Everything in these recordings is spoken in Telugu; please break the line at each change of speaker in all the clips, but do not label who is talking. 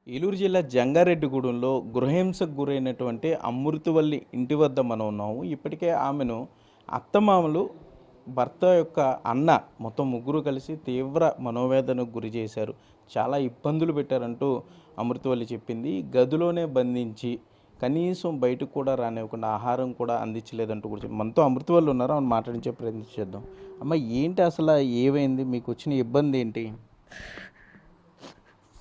ఏలూరు జిల్లా జంగారెడ్డిగూడెంలో గృహహింసకు గురైనటువంటి అమృతవల్లి ఇంటి వద్ద మనం ఉన్నాము. ఇప్పటికే ఆమెను అత్తమామలు, భర్త యొక్క అన్న మొత్తం ముగ్గురు కలిసి తీవ్ర మనోవేదనకు గురి చేశారు. చాలా ఇబ్బందులు పెట్టారంటూ అమృతవల్లి చెప్పింది. గదిలోనే బంధించి కనీసం బయటకు కూడా రానివ్వకుండా ఆహారం కూడా అందించలేదంటూ కూడా మనతో అమృతవల్లి ఉన్నారు. ఆమెను మాట్లాడించే ప్రయత్నం చేద్దాం. అమ్మ, ఏంటి అసలు, ఏమైంది, మీకు వచ్చిన ఇబ్బంది ఏంటి?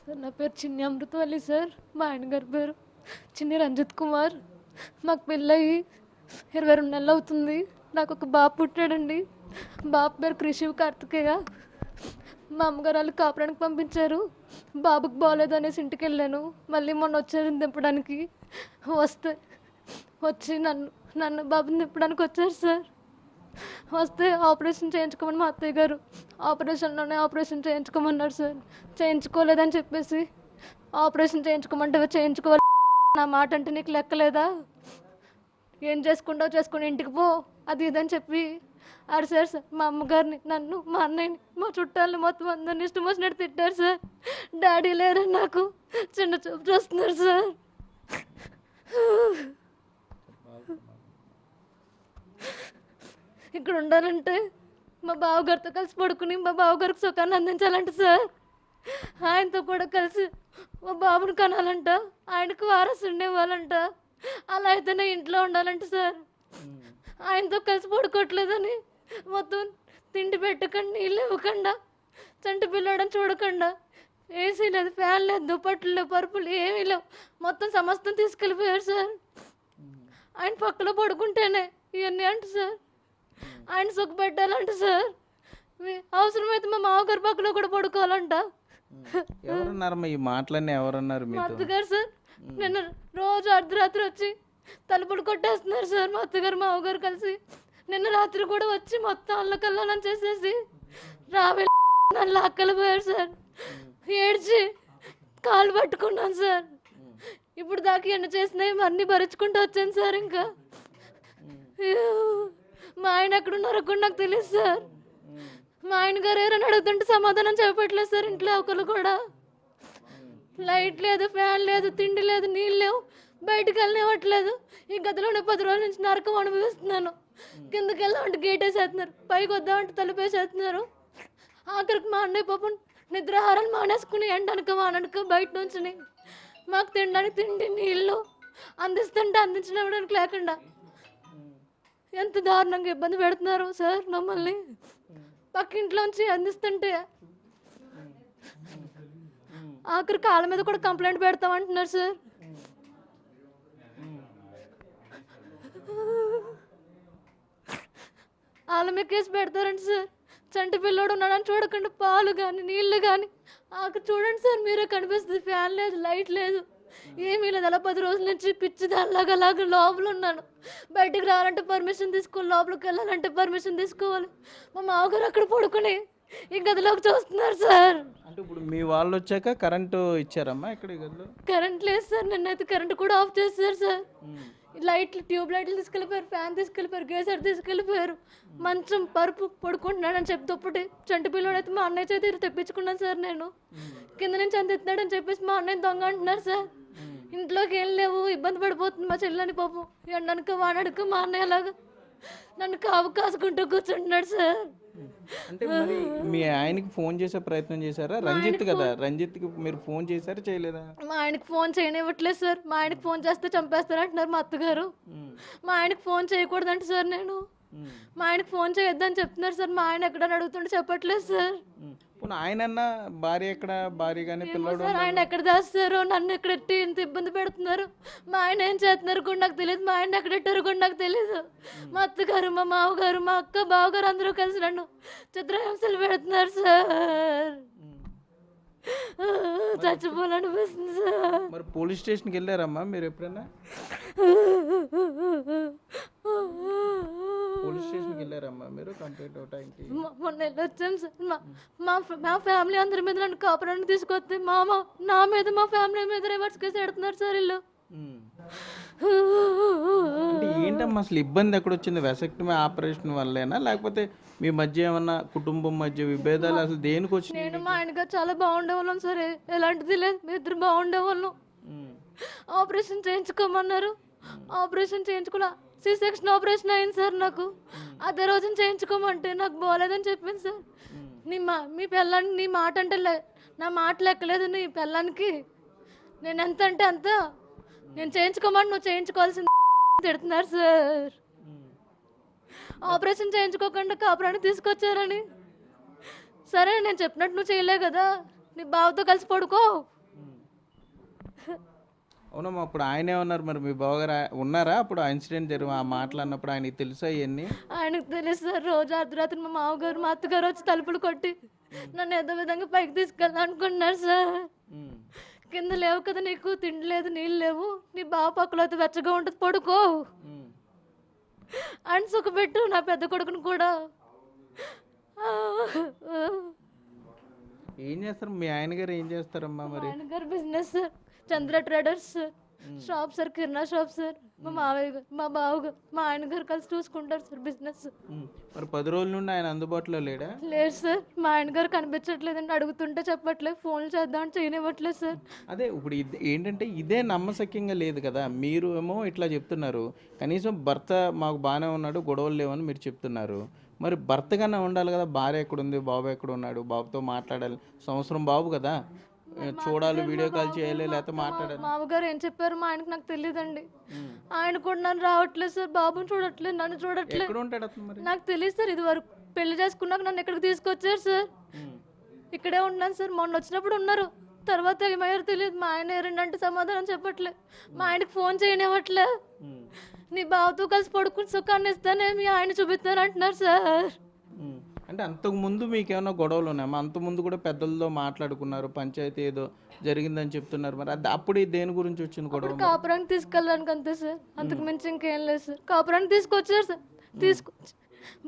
సార్, నా పేరు చిన్ని అమృతవల్లి సార్. మా ఆయన గారి పేరు చిన్ని రంజిత్ కుమార్. మాకు పెళ్ళయి 22 నెలలు అవుతుంది. నాకు ఒక బాబు పుట్టాడండి. బాబు పేరు కృషివ్ కార్తికేయ. మా అమ్మగారు వాళ్ళు కాపురానికి పంపించారు. బాబుకి బాగోలేదు అనేసి ఇంటికి వెళ్ళాను. మళ్ళీ మొన్న వచ్చారు దింపడానికి. వచ్చి నన్ను బాబుని దింపడానికి వచ్చారు సార్. వస్తే ఆపరేషన్ చేయించుకోమని మా అత్తయ్య గారు ఆపరేషన్లోనే ఆపరేషన్ చేయించుకోమన్నారు సార్. చేయించుకోలేదని చెప్పేసి ఆపరేషన్ చేయించుకోమంటే చేయించుకోవాలి, నా మాట అంటే నీకు లెక్కలేదా, ఏం చేసుకుంటావు చేసుకుని ఇంటికి పో, అది ఇదని చెప్పి అరిసారు సార్. మా అమ్మగారిని, నన్ను, మా అన్నయ్యని, మా చుట్టాలని మొత్తం అందరిని ఇష్టం వచ్చినట్టు తిట్టారు సార్. డాడీ లేరని నాకు చిన్న చూపు చూస్తున్నారు సార్. ఇక్కడ ఉండాలంటే మా బావగారితో కలిసి పడుకుని మా బావగారికి సుఖాన్ని అందించాలంట సార్. ఆయనతో కూడా కలిసి మా బాబుని కనాలంట, ఆయనకు వారసు ఉండేవాళ్ళంట. అలా అయితేనే ఇంట్లో ఉండాలంట సార్. ఆయనతో కలిసి పడుకోవట్లేదని మొత్తం తిండి పెట్టకుండా, నీళ్ళు ఇవ్వకుండా, చంటి పిల్లడని చూడకుండా, ఏసీ లేదు, ఫ్యాన్ లేదు, దుప్పట్లు లేవు, పరుపులు ఏమీ లేవు, మొత్తం సమస్తం తీసుకెళ్ళిపోయారు సార్. ఆయన పక్కలో పడుకుంటేనే ఇవన్నీ అంట సార్. ఆయన సుఖపెట్టాలంట సార్. అవసరమైతే మా మామగారి పక్కలో కూడా పడుకోవాలంట.
ఎవరన్నారమ్మా ఈ మాటలన్నీ? ఎవరన్నారు
మా అత్తగారు సార్. నిన్న రోజు అర్ధరాత్రి వచ్చి తలుపులు కొట్టేస్తున్నారు సార్. మా అత్తగారు మామగారు కలిసి నిన్న రాత్రి కూడా వచ్చి మొత్తం అల్లకల్లోనం చేసేసి రావే నన్ను లాక్కలిపోయారు సార్. ఏడ్చి కాలు పట్టుకున్నాను సార్. ఇప్పుడు దాకా ఎన్న చేసినాయి అన్నీ భరించుకుంటూ వచ్చాను సార్. ఇంకా మా ఆయన ఎక్కడున్నారో కూడా నాకు తెలియదు సార్. మా ఆయన గారు ఎవరైనా అడుగుతుంటే సమాధానం చెప్పట్లేదు సార్. ఇంట్లో ఒకరు కూడా లైట్ లేదు, ఫ్యాన్ లేదు, తిండి లేదు, నీళ్ళు లేవు, బయటకు వెళ్ళనివ్వట్లేదు. ఈ గదిలోనే 10 రోజుల నుంచి నరకం అనుభవిస్తున్నాను. కిందకి వెళ్దామంటే గేట్ వేసేస్తున్నారు, పైకి వద్దామంటే తలుపేసేస్తున్నారు. ఆఖరికి మా అన్నయ్య పాపం నిద్రాహారాలు మానేసుకుని ఎండనక వాననక బయట నుంచి మాకు తినడానికి తిండి, నీళ్ళు అందిస్తుంటే అందించడానికి లేకుండా ఎంత దారుణంగా ఇబ్బంది పెడుతున్నారు సార్ మమ్మల్ని. పక్కింట్లోంచి అందిస్తుంటే ఆఖరి కాళ్ళ మీద కూడా కంప్లైంట్ పెడతామంటున్నారు సార్. వాళ్ళ మీద కేసు పెడతారండి సార్. చంటి పిల్లోడు ఉన్నాడని చూడకుండా పాలు కానీ నీళ్ళు కానీ ఆఖరి చూడండి సార్, మీరే కనిపిస్తుంది. ఫ్యాన్ లేదు, లైట్ లేదు, ఏమీ లేదు. అలా 10 రోజుల నుంచి పిచ్చి దానిలాగా అలాగా లోపల ఉన్నాను. బయటికి రావాలంటే పర్మిషన్ తీసుకోవాలి, లోపలికి వెళ్ళాలంటే పర్మిషన్ తీసుకోవాలి. మా మామగారు అక్కడ పడుకుని ఈ గదిలోకి చూస్తున్నారు సార్.
అంటే ఇప్పుడు మీ వాళ్ళు వచ్చాక కరెంటు ఇచ్చారమ్మా ఇక్కడ ఈ గదిలో?
కరెంట్ లేదు సార్. నిన్నైతే కరెంట్ కూడా ఆఫ్ చేస్తారు సార్. లైట్లు, ట్యూబ్ లైట్లు తీసుకెళ్ళిపోయారు, ఫ్యాన్ తీసుకెళ్ళిపోయారు, గేసర్ తీసుకెళ్ళిపోయారు. మంచం, పరుపు పడుకుంటున్నాడని చెప్పి దుప్పటి చంటి పిల్లడైతే మా అన్నయ్య చేతి తెప్పించుకున్నాను సార్. నేను కింద నుంచి అంత ఎత్తున్నాడని చెప్పేసి మా అన్నయ్య దొంగ అంటున్నారు సార్. ఇంట్లోకి ఏం లేవు, ఇబ్బంది పడిపోతుంది మా చెల్లని పాపం. ఎండనక వానడక మా అన్నయ్య లాగా నన్ను కావు కాసుకుంటూ కూర్చుంటున్నాడు సార్.
అంటే మరి మీ ఆయనకి ఫోన్ చేసే ప్రయత్నం చేశారా? రంజిత్ కదా, రంజిత్కి మీరు ఫోన్ చేశారా, చేయలేదా?
మా ఆయనకి ఫోన్ చేయనివ్వట్లేదు సార్. మా ఆయనకి ఫోన్ చేస్తే చంపేస్తారు అంటున్నారు మా అత్తగారు. మా ఆయనకి ఫోన్ చేయకూడదంట సార్. నేను మా ఆయనకి ఫోన్ చేయొద్దని చెప్తున్నారు సార్. మా ఆయన ఎక్కడని అడుగుతుంటే చెప్పట్లేదు సార్.
ఆయనన్నా భార్య ఎక్కడ, భార్య కానీ పిల్లడు
ఆయన ఎక్కడ దాస్తారు, నన్ను ఎక్కడ ఎట్టి ఇంత ఇబ్బంది పెడుతున్నారు. మా ఆయన ఏం చేస్తున్నారు కూడా నాకు తెలియదు. మా ఆయన ఎక్కడ ఎట్టారు కూడా నాకు తెలియదు. మా అత్తగారు, మా మామగారు, మా అక్క, బావగారు అందరూ కలిసి నన్ను చిత్రహింసలు పెడుతున్నారు సార్. చచ్చిపోవాలనిపిస్తుంది సార్.
మరి పోలీస్ స్టేషన్కి వెళ్ళారమ్మా మీరు ఎప్పుడైనా? పోలీస్ స్టేషన్కి వెళ్ళారమ్మా మీరు కంప్లైంట్ టైంకి?
మొన్న వెళ్ళొచ్చాం సార్. మా ఫ్యామిలీ అందరి మీద నన్ను కాపురానికి తీసుకొస్తే నా మీద, మా ఫ్యామిలీ మీద రివర్స్ కేసు పెడుతున్నారు సార్ వీళ్ళు.
ఉమ్. అంటే ఏంటమ్మా అసలు ఇబ్బంది ఎక్కడొచ్చింది? వెసక్టమీ ఆపరేషన్ వల్లేనా, లేకపోతే మీ మధ్య ఏమన్నా కుటుంబం మధ్య విభేదాలు అసలు దేనికి వచ్చినాయి?
నేను మా ఆయనగారు చాలా బాగుండేవాళ్ళం సరే, ఎలాంటిది లేదు, మీ ఇద్దరు బాగుండేవాళ్ళం.
ఉమ్.
ఆపరేషన్ చేయించుకోమన్నారు, ఆపరేషన్ చేయించుకున్నా. సి సెక్షన్ ఆపరేషన్ అయింది సార్ నాకు. అదే రోజున చేయించుకోమంటే నాకు బాగోలేదని చెప్పింది సార్. మీ పిల్లానికి నీ మాట అంటే నా మాట లెక్కలేదు నీ పిల్లానికి. నేను ఎంత అంటే అంత, నేను చేయించుకోమని నువ్వు చేయించుకోవాల్సింది తిడుతున్నారు సార్. ఆపరేషన్ చేయించుకోకుండా కాపురానికి తీసుకొచ్చారని. సరే నేను చెప్పినట్టు నువ్వు చేయలే కదా, నీ బావతో కలిసి పడుకో.
అవునమ్మా, అప్పుడు ఆయన ఏమన్నారు మరి? మీ బావగారు ఉన్నారా అప్పుడు ఆ ఇన్సిడెంట్ జరిగి ఆ మాటలు అన్నప్పుడు? ఆయనకి తెలుసా ఇవన్నీ?
ఆయనకు తెలుసు సార్. రోజు అర్ధరాత్రి మా మామగారు మా అత్తగారు వచ్చి తలుపులు కొట్టి నన్ను ఏదో విధంగా పైకి తీసుకెళ్ళాలి అనుకున్నారు సార్. కింద లేవు కదా నీకు, తిండి లేదు నీళ్ళు లేవు, నీ బావ పక్కలో అయితే వెచ్చగా ఉంటుంది పడుకో అని సుఖపెట్టు నా పెద్ద కొడుకుని కూడా.
ఏం చేస్తారు మీ ఆయన గారు? ఏం చేస్తారమ్మా మరి?
ఆయన గారు బిజినెస్ సార్, చంద్ర ట్రేడర్స్ సార్ షాప్ సార్, కిరాణా షాప్ సార్. మా మావయ్య గారు మా బావగారు మా ఆయన గారు కలిసి చూసుకుంటారు సార్ బిజినెస్.
మరి 10 రోజుల నుండి ఆయన అందుబాటులో లేడా?
లేదు సార్, మా ఆయన గారు కనిపించట్లేదండి. అడుగుతుంటే చెప్పట్లేదు, ఫోన్లు చేద్దామని చేయనివ్వట్లేదు సార్.
అదే ఇప్పుడు ఏంటంటే ఇదే నమ్మశక్యంగా లేదు కదా. మీరు ఏమో ఇట్లా చెప్తున్నారు, కనీసం భర్త మాకు బాగానే ఉన్నాడు, గొడవలు లేవని మీరు చెప్తున్నారు. మరి భర్త కన్నా ఉండాలి కదా. భార్య ఎక్కడుంది, బాబు ఎక్కడ ఉన్నాడు, బాబుతో మాట్లాడాలి. సంవత్సరం బాబు కదా, చూడాలి, వీడియో కాల్ చేయాలి, లేకపోతే మాట్లాడాలి.
మామగారు ఏం చెప్పారు మా ఆయనకు నాకు తెలియదండి. ఆయన కూడా నన్ను రావట్లేదు సార్, బాబుని చూడట్లేదు, నన్ను చూడట్లేదు.
ఎక్కడ ఉంటాడు అతను మరి?
నాకు తెలియదు సార్. ఇది వరకు పెళ్లి చేసుకున్నాక నన్ను ఎక్కడికి తీసుకొచ్చారు సార్. ఇక్కడే ఉన్నాను సార్. మొన్న వచ్చినప్పుడు ఉన్నారు, తర్వాత ఏమయ్యారో తెలియదు. మా ఆయన ఏంటంటే సమాధానం చెప్పట్లే, మా ఆయనకి ఫోన్ చేయనివ్వట్లే. నీ బావతో కలిసి పడుకుని సుఖాన్ని ఇస్తానే మీ ఆయన చూపిస్తాను అంటున్నారు సార్.
అంటే అంతకు ముందు మీకు ఏమైనా గొడవలు ఉన్నాయమ్మా? అంతకుముందు కూడా పెద్దలతో మాట్లాడుకున్నారు, పంచాయతీ ఏదో జరిగిందని చెప్తున్నారు. మరి అది అప్పుడు దేని గురించి వచ్చింది గొడవ?
కాపురానికి తీసుకెళ్ళడానికి అంతే సార్, అంతకు మించి ఇంకేం లేదు సార్. కాపురానికి తీసుకొచ్చారు సార్. తీసుకొచ్చి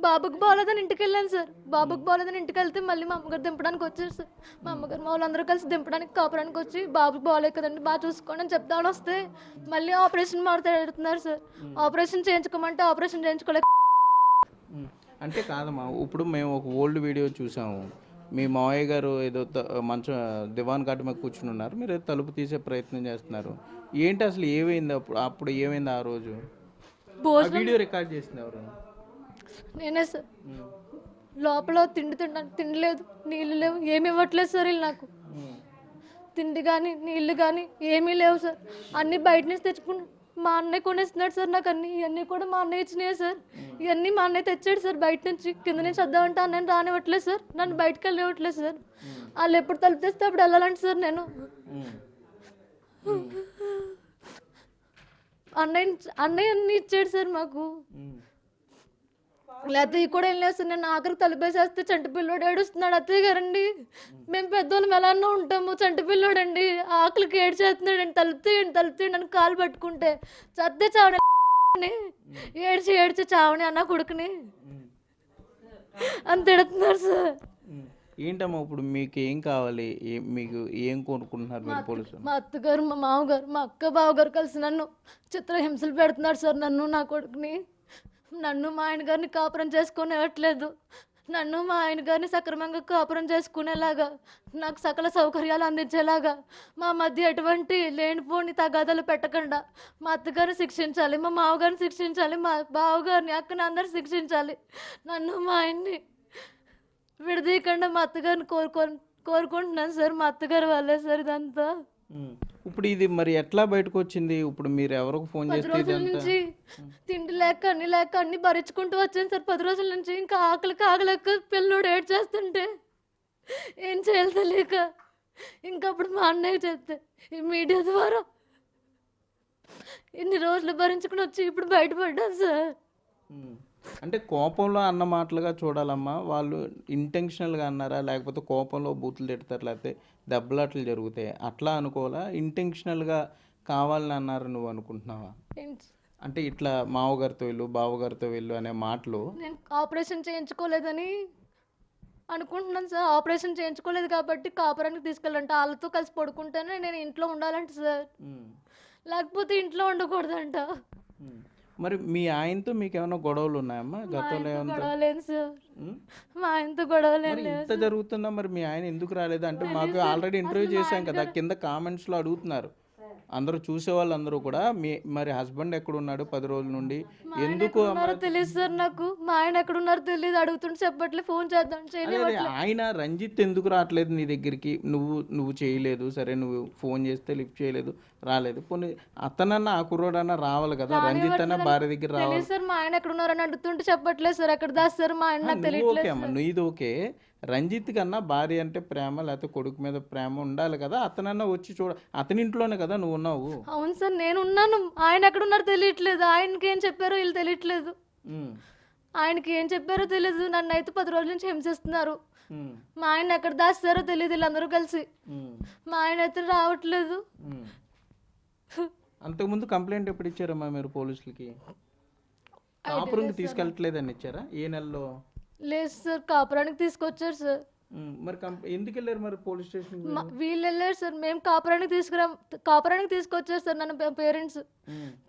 బాబుకి బాగోలేదని ఇంటికి వెళ్ళాను సార్. బాబుకి బాగోలేదని ఇంటికి వెళ్తే మళ్ళీ మా అమ్మగారు దింపడానికి వచ్చారు సార్. మా అమ్మగారు మా వాళ్ళందరూ కలిసి దింపడానికి కాపురానికి వచ్చి బాబుకి బాగోలేదు కదండి, బాగా చూసుకోండి అని చెప్తామని వస్తే మళ్ళీ ఆపరేషన్ మాట్లాడుతున్నారు సార్. ఆపరేషన్ చేయించుకోమంటే ఆపరేషన్ చేయించుకోలేక.
అంటే కాదమ్మా, ఇప్పుడు మేము ఒక ఓల్డ్ వీడియో చూసాము. మీ మావయ్య గారు ఏదో మంచం దివాన్ కాటు మీద కూర్చుని ఉన్నారు, మీరు ఏదో తలుపు తీసే ప్రయత్నం చేస్తున్నారు. ఏంటి అసలు ఏమైంది అప్పుడు ఏమైంది ఆ రోజు? వీడియో రికార్డ్ చేసింది ఎవరు?
నేనే సార్. లోపల తిండి లేదు, నీళ్ళు లేవు, ఏమి ఇవ్వట్లేదు సార్ వీళ్ళు నాకు. తిండి కానీ నీళ్ళు కానీ ఏమీ లేవు సార్. అన్నీ బయట నుంచి తెచ్చుకున్నాను. మా అన్నయ్య కొనేస్తున్నాడు సార్ నాకు అన్ని. ఇవన్నీ కూడా మా అన్నయ్య ఇచ్చినాయి సార్. ఇవన్నీ మా అన్నయ్య తెచ్చాడు సార్ బయట నుంచి. కింద నుంచి వద్దామంటే అన్నయ్య రానివ్వట్లేదు సార్, నన్ను బయటకు వెళ్ళనివ్వట్లేదు సార్. వాళ్ళు ఎప్పుడు తలుపు తెస్తే అప్పుడు వెళ్ళాలంటే సార్ నేను. అన్నయ్య అన్ని ఇచ్చాడు సార్ మాకు. లేకపోతే ఇవి కూడా ఏం లేదు సార్. నేను ఆఖరికి తలుపేసేస్తే చంటి పిల్లోడు ఏడుస్తున్నాడు. అత్తయ్య గారండి, మేము పెద్దోళ్ళం ఎలానో ఉంటాము, చంటి పిల్లోడు అండి ఆకలికి ఏడ్చేస్తున్నాడండి, తలుపు తీయండి అని కాలు పట్టుకుంటే చద్దే చావని ఏడ్చి చావని అన్న కొడుకుని అంత ఎడుతున్నారు సార్.
ఏంటమ్మా ఇప్పుడు మీకు ఏం కావాలి? మీకు ఏం కోరుకుంటున్నారు మీరు పోలీసులు?
మా అత్తగారు మా మామగారు మా అక్క బావగారు కలిసి నన్ను చిత్రహింసలు పెడుతున్నారు సార్. నన్ను నా కొడుకుని, నన్ను మా ఆయన గారిని కాపురం చేసుకునేవట్లేదు. నన్ను మా ఆయన గారిని సక్రమంగా కాపురం చేసుకునేలాగా, నాకు సకల సౌకర్యాలు అందించేలాగా, మా మధ్య ఎటువంటి లేనిపోని తగాదాలు పెట్టకుండా మా అత్తగారిని శిక్షించాలి, మా మామగారిని శిక్షించాలి, మా బావగారిని అక్కని అందరు శిక్షించాలి. నన్ను మా ఆయన్ని విడదీయకుండా మా అత్తగారిని కోరుకుంటున్నాను సార్. మా అత్తగారి వాళ్ళే సార్ ఇదంతా.
ఇప్పుడు ఇది మరి ఎట్లా బయటకు వచ్చింది? ఇప్పుడు మీరు ఎవరికి ఫోన్
10 రోజుల నుంచి తిండి లేక అన్ని భరించుకుంటూ వచ్చాను సార్. 10 రోజుల నుంచి ఇంకా ఆకలేక పిల్లోడు ఏడ్ చేస్తుంటే ఏం చేయాలి తెలియక ఇంకా అప్పుడు మా అన్నయ్య చెప్తే ఈ మీడియా ద్వారా ఇన్ని రోజులు భరించుకుని వచ్చి ఇప్పుడు బయటపడ్డాను సార్.
అంటే కోపంలో అన్న మాటలుగా చూడాలమ్మా. వాళ్ళు ఇంటెన్షనల్గా అన్నారా, లేకపోతే కోపంలో బూతులు తిడతారు, లేకపోతే దెబ్బలాట్లు జరుగుతాయి అట్లా అనుకోవాలా? ఇంటెన్షనల్గా కావాలని అన్నారు నువ్వు అనుకుంటున్నావా? అంటే ఇట్లా మావగారితో వెళ్ళు, బావగారితో వెళ్ళు అనే మాటలు.
నేను ఆపరేషన్ చేయించుకోలేదని అనుకుంటున్నాను సార్. ఆపరేషన్ చేయించుకోలేదు కాబట్టి కాపురానికి తీసుకెళ్ళంటే వాళ్ళతో కలిసి పడుకుంటేనే నేను ఇంట్లో ఉండాలంటే సార్. లేకపోతే ఇంట్లో ఉండకూడదంట.
ఉమ్. మరి మీ ఆయనతో మీకు ఏమైనా గొడవలు ఉన్నాయమ్మా
మా
గతంలో
ఆయనతో
ఏమన్నా?
గొడవలేదు సార్.
ఉమ్.
మా ఆయనతో గొడవలేం
మరి
లేదు
ఇంత
సార్.
జరుగుతున్నా మరి మీ ఆయన ఎందుకు రాలేదు అంటే మాకు ఆల్రెడీ ఇంటర్వ్యూ చేశాం కదా, కింద కామెంట్స్లో అడుగుతున్నారు అందరూ చూసేవాళ్ళు అందరూ కూడా మరి హస్బెండ్ ఎక్కడ ఉన్నాడు 10 రోజుల నుండి
మా ఆయన
ఎందుకు
ఎక్కడ ఉన్నారో తెలియదు సార్ నాకు. మా ఆయన ఎక్కడ ఉన్నారో తెలియదు, అడుగుతుంటే చెప్పట్లే, ఫోన్ చేద్దాం
అదే
చేయలేదు.
ఆయన రంజిత్ ఎందుకు రావట్లేదు నీ దగ్గరికి? నువ్వు చేయలేదు సరే, నువ్వు ఫోన్ చేస్తే లిఫ్ట్ చేయలేదు, రాలేదు. పోనీ అతనన్నా ఆ కుర్రోడన్నా రావాలి కదా, రంజిత్ అన్న భార్య దగ్గర రావాలి.
తెలియదు సార్, మా ఆయన ఎక్కడ ఉన్నారని అడుగుతుంటే చెప్పట్లేదు సార్. ఎక్కడ దాస్తారు మా ఆయన నాకు
నువ్వు
తెలియట్లేదు
ఓకే అమ్మ, నువ్వు ఇది ఓకే. రంజిత్ కన్నా భార్య అంటే ప్రేమ లేకపోతే కొడుకు మీద ప్రేమ ఉండాలి కదా, అతనన్నా వచ్చి అతని ఇంట్లోనే కదా నువ్వు ఉన్నావు.
అవును సార్, నేను ఉన్నాను. ఆయన ఎక్కడ ఉన్నారో తెలియట్లేదు. ఆయనకి ఏం చెప్పారో వీళ్ళు తెలియట్లేదు.
ఉమ్,
ఆయనకి ఏం చెప్పారో తెలియదు. నన్ను అయితే 10 రోజుల నుంచి హింసిస్తున్నారు.
ఉమ్,
మా ఆయన ఎక్కడ దాస్తారో తెలియదు వీళ్ళందరూ కలిసి.
ఉమ్,
మా ఆయన అయితే రావట్లేదు.
ఉమ్. అంతకుముందు కంప్లైంట్ ఎప్పుడు ఇచ్చారమ్మా మీరు పోలీసులకి? కాపురంకి తీసుకెళ్ళట్లేదని ఇచ్చారా ఏ నెలలో?
లేదు సార్, కాపురానికి తీసుకొచ్చారు సార్.
మరి ఎందుకు వెళ్ళారు మరి పోలీస్ స్టేషన్?
వీళ్ళు వెళ్ళారు సార్. మేము కాపురానికి తీసుకొచ్చారు సార్ నన్ను పేరెంట్స్.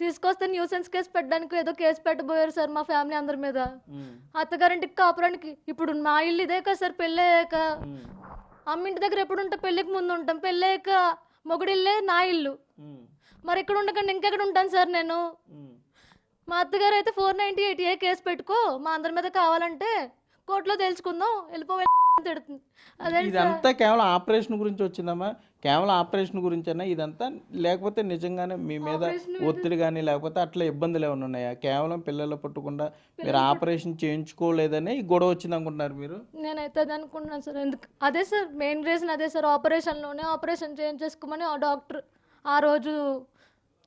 తీసుకొస్తే న్యూసెన్స్ కేసు పెట్టడానికి ఏదో కేసు పెట్టబోయారు సార్ మా ఫ్యామిలీ అందరి మీద. అత్తగారింటికి కాపురానికి ఇప్పుడు మా ఇల్లు ఇదే కదా సార్. పెళ్ళయ్యాక అమ్మింటి దగ్గర ఎప్పుడు ఉంటాం, పెళ్ళికి ముందు ఉంటాం. పెళ్ళయ్యాక మొగుడిల్లే నా ఇల్లు. మరి ఇక్కడ ఉండకండి ఇంకెక్కడ ఉంటాను సార్ నేను. మా అత్తగారు అయితే 498A కేసు పెట్టుకో, మా అందరి మీద కావాలంటే కోర్టులో తెలుసుకుందాం, వెళ్ళిపోయి తిడుతుంది. అదే
ఇదంతా కేవలం ఆపరేషన్ గురించి వచ్చిందమ్మా? కేవలం ఆపరేషన్ గురించి అన్నా ఇదంతా, లేకపోతే నిజంగానే మీ మీద ఒత్తిడి కానీ లేకపోతే అట్లా ఇబ్బందులు ఏమైనా ఉన్నాయా? కేవలం పిల్లలు పుట్టకుండా మీరు ఆపరేషన్ చేయించుకోలేదనే ఈ గొడవ వచ్చింది అనుకుంటున్నారు మీరు?
నేనైతే అది అనుకుంటున్నాను సార్. ఎందుకు అదే సార్ మెయిన్ రీజన్ అదే సార్. ఆపరేషన్ చేయించేసుకోమని ఆ డాక్టర్ ఆ రోజు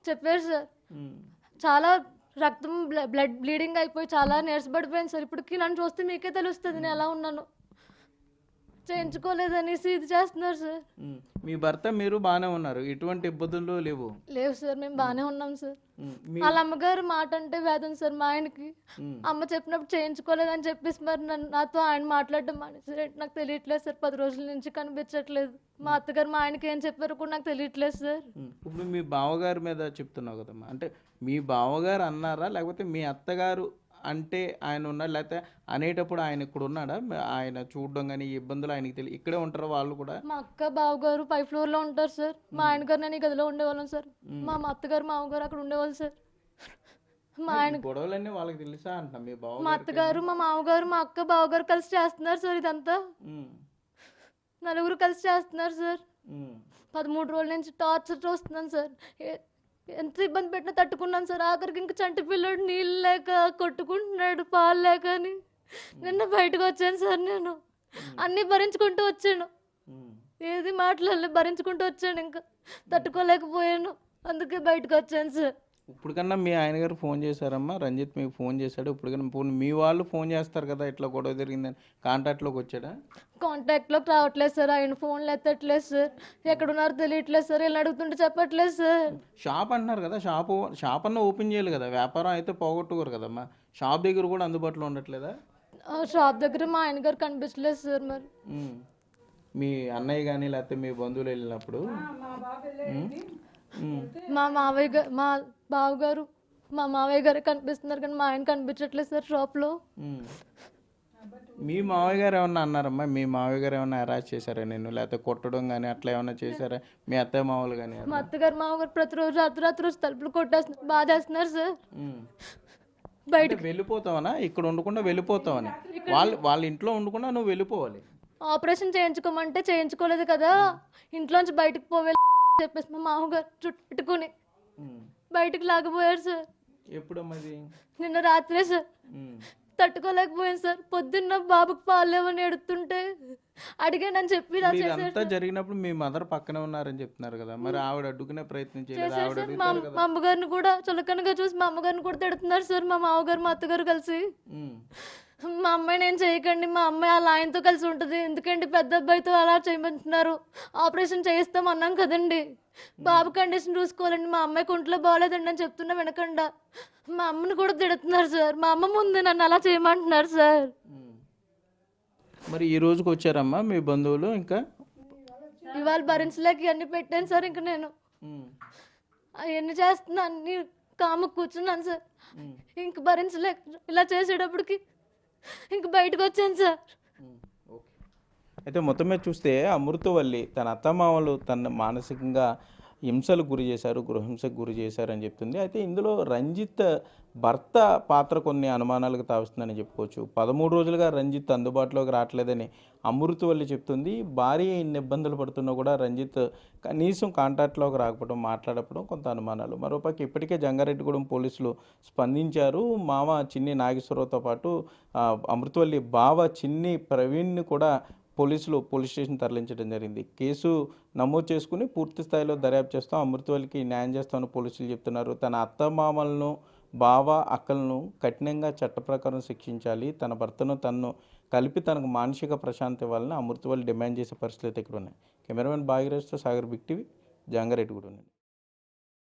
చెప్పారు సార్. చాలా రక్తం బ్లడ్ బ్లీడింగ్ అయిపోయి చాలా నీరసపడిపోయింది సార్. ఇప్పటికి నన్ను చూస్తే మీకే తెలుస్తుంది నేను ఎలా ఉన్నాను. చేయించుకోలేదనేసి ఇది చేస్తున్నారు సార్.
మీ భర్త మీరు బాగానే ఉన్నారు, ఎటువంటి ఇబ్బందులు లేవు?
లేవు సార్, మేము బాగానే ఉన్నాం సార్. వాళ్ళ అమ్మగారు మాట అంటే వేదం సార్ మా ఆయనకి. అమ్మ చెప్పినప్పుడు చేయించుకోలేదని చెప్పేసి మరి నాతో ఆయన మాట్లాడడం మానేసారు. నాకు తెలియట్లేదు సార్, 10 రోజుల నుంచి కనిపించట్లేదు. మా అత్తగారు మా ఆయనకి ఏం చెప్పారు కూడా నాకు తెలియట్లేదు సార్.
ఇప్పుడు మీ బావగారి మీద చెప్తున్నావు కదమ్మా, అంటే మీ బావగారు అన్నారా లేకపోతే మీ అత్తగారు అంటే ఆయన ఉన్నాడు, లేకపోతే అనేటప్పుడు ఆయన ఇక్కడ ఉన్నాడా? ఆయన చూడడం కానీ ఈ ఇబ్బందులు ఆయనకి తెలియదు, ఇక్కడే ఉంటారు వాళ్ళు కూడా?
మా అక్క బావగారు 5th ఫ్లోర్లో ఉంటారు సార్. మా ఆయన గారు నేను ఈ గదిలో ఉండేవాళ్ళం సార్. మా అత్తగారు మామగారు అక్కడ ఉండేవాళ్ళు సార్. మా ఆయన
గొడవలన్నీ వాళ్ళకి తెలుసా అంటున్నా మీ బావ?
మా అత్తగారు మా మామగారు మా అక్క బావగారు కలిసి చేస్తున్నారు సార్ ఇదంతా. నలుగురు కలిసి చేస్తున్నారు సార్. 13 రోజుల నుంచి టార్చర్ చూస్తున్నాను సార్. ఎంత ఇబ్బంది పెట్టినా తట్టుకున్నాను సార్. ఆఖరికి ఇంక చంటి పిల్లడు నీళ్ళు లేక కొట్టుకుంటున్నాడు, పాలు లేక అని నిన్న బయటకు వచ్చాను సార్. నేను అన్నీ భరించుకుంటూ వచ్చాను, ఏది మాట్లాడలే, భరించుకుంటూ వచ్చాను. ఇంకా తట్టుకోలేకపోయాను, అందుకే బయటకు వచ్చాను సార్.
ఇప్పుడు కన్నా మీ ఆయన గారు ఫోన్ చేశారమ్మా? రంజిత్ మీకు ఫోన్ చేశాడు? ఇప్పుడు కన్నా మీ వాళ్ళు ఫోన్ చేస్తారు కదా, ఇట్లా గొడవ జరిగిందని కాంటాక్ట్లోకి వచ్చాడా?
కాంటాక్ట్లోకి రావట్లేదు సార్. ఆయన ఫోన్లు ఎత్తట్లేదు సార్. ఎక్కడున్నారో తెలియట్లేదు సార్. ఇలా అడుగుతుంటే చెప్పట్లేదు సార్.
షాప్ అంటున్నారు కదా, షాప్ అన్న ఓపెన్ చేయాలి కదా, వ్యాపారం అయితే పోగొట్టుకోరు కదమ్మా. షాప్ దగ్గర కూడా అందుబాటులో ఉండట్లేదా?
షాప్ దగ్గర మా ఆయన గారు కనిపించలేదు సార్. మరి
మీ అన్నయ్య కానీ లేకపోతే మీ బంధువులు వెళ్ళినప్పుడు
మా మావయ్య గారు మా మావయ్య గారే కనిపిస్తున్నారు కానీ మా ఆయన కనిపించట్లేదు సార్ షాప్లో.
మీ మావయ్య గారు ఏమన్నా అన్నారమ్మా? మీ మావయ్య గారు ఏమన్నా అరెస్ట్ చేశారా నేను, లేకపోతే కొట్టడం కానీ అట్లా ఏమన్నా చేశారా? మీ అత్తయ్య మామూలు కానీ?
మా అత్తగారు మామగారు ప్రతిరోజు అర్ధరాత్రి తలుపులు కొట్టేస్తున్నారు, బాధేస్తున్నారు సార్.
బయట వెళ్ళిపోతావనా? ఇక్కడ ఉండకుండా వెళ్ళిపోతావని? వాళ్ళ ఇంట్లో ఉండకుండా నువ్వు వెళ్ళిపోవాలి.
ఆపరేషన్ చేయించుకోమంటే చేయించుకోలేదు కదా, ఇంట్లోంచి బయటకు పోవాలి చెప్పేసి మా మామగారు చుట్టుకుని బయటకు లాగబోయారు సార్.
ఎప్పుడమ్మది?
నిన్న రాత్రే సార్. తట్టుకోలేకపోయాను సార్. పొద్దున్న బాబుకి పాలు లేవని ఎడుతుంటే అడిగానని చెప్పి
ఇదంతా జరిగినప్పుడు మీ మదర్ పక్కనే ఉన్నారని చెప్తున్నారు కదా, మరి ఆవిడ అడ్డుకునే ప్రయత్నం చేయలేదు?
మా అమ్మగారిని కూడా చులకనగా చూసి మా అమ్మగారిని కూడా తిడుతున్నారు సార్ మా మామగారు మా అత్తగారు కలిసి. మా అమ్మాయి నేను చేయకండి, మా అమ్మాయి అలా ఆయనతో కలిసి ఉంటుంది, ఎందుకండి పెద్ద అబ్బాయితో అలా చేయమంటున్నారు, ఆపరేషన్ చేయిస్తాం అన్నాం కదండి, బాబు కండిషన్ చూసుకోవాలండి, మా అమ్మాయికి ఒంట్లో బాగాలేదండి అని చెప్తున్నా వినకుండా మా అమ్మని కూడా తిడుతున్నారు సార్. మా అమ్మ ముందు నన్ను అలా చేయమంటున్నారు సార్.
మరి ఈ రోజుకి వచ్చారమ్మా మీ బంధువులు? ఇంకా
ఇవాళ భరించలేక ఇవన్నీ పెట్టాను సార్. ఇంకా నేను అవన్నీ చేస్తున్నా అన్ని కాము కూర్చున్నాను సార్. ఇంక భరించలేక ఇలా చేసేటప్పటికి ఇంక బయటకు వచ్చాను సార్.
ఓకే. అయితే మొత్తం మీద చూస్తే అమృతవల్లి తన అత్తమామలు తన మానసికంగా హింసలకు గురి చేశారు, గృహహింసకు గురి చేశారని చెప్తుంది. అయితే ఇందులో రంజిత్ భర్త పాత్ర కొన్ని అనుమానాలకు తావిస్తుందని చెప్పుకోవచ్చు. 13 రోజులుగా రంజిత్ అందుబాటులోకి రావట్లేదని అమృతవల్లి చెప్తుంది. భార్య ఇన్ని ఇబ్బందులు పడుతున్నా కూడా రంజిత్ కనీసం కాంటాక్ట్లోకి రాకపోవడం, మాట్లాడకపోవడం కొంత అనుమానాలు. మరోపక్క ఇప్పటికే జంగారెడ్డిగూడెం పోలీసులు స్పందించారు. మామ చిన్ని నాగేశ్వరరావుతో పాటు అమృతవల్లి బావ చిన్ని ప్రవీణ్ని కూడా పోలీసులు పోలీస్ స్టేషన్ తరలించడం జరిగింది. కేసు నమోదు చేసుకుని పూర్తి స్థాయిలో దర్యాప్తు చేస్తాం, అమృతవల్లికి న్యాయం చేస్తామని పోలీసులు చెప్తున్నారు. తన అత్తమామలను, బావ, అక్కలను కఠినంగా చట్ట ప్రకారం శిక్షించాలి, తన భర్తను తనను కలిపి తనకు మానసిక ప్రశాంతి ఇవ్వాలని అమృతవల్లి డిమాండ్ చేసే పరిస్థితులు అయితే ఇక్కడ ఉన్నాయి. కెమెరామెన్ భాగీరథ్తో సాగర్, బిగ్ టీవీ, జంగారెడ్డిగూడెం.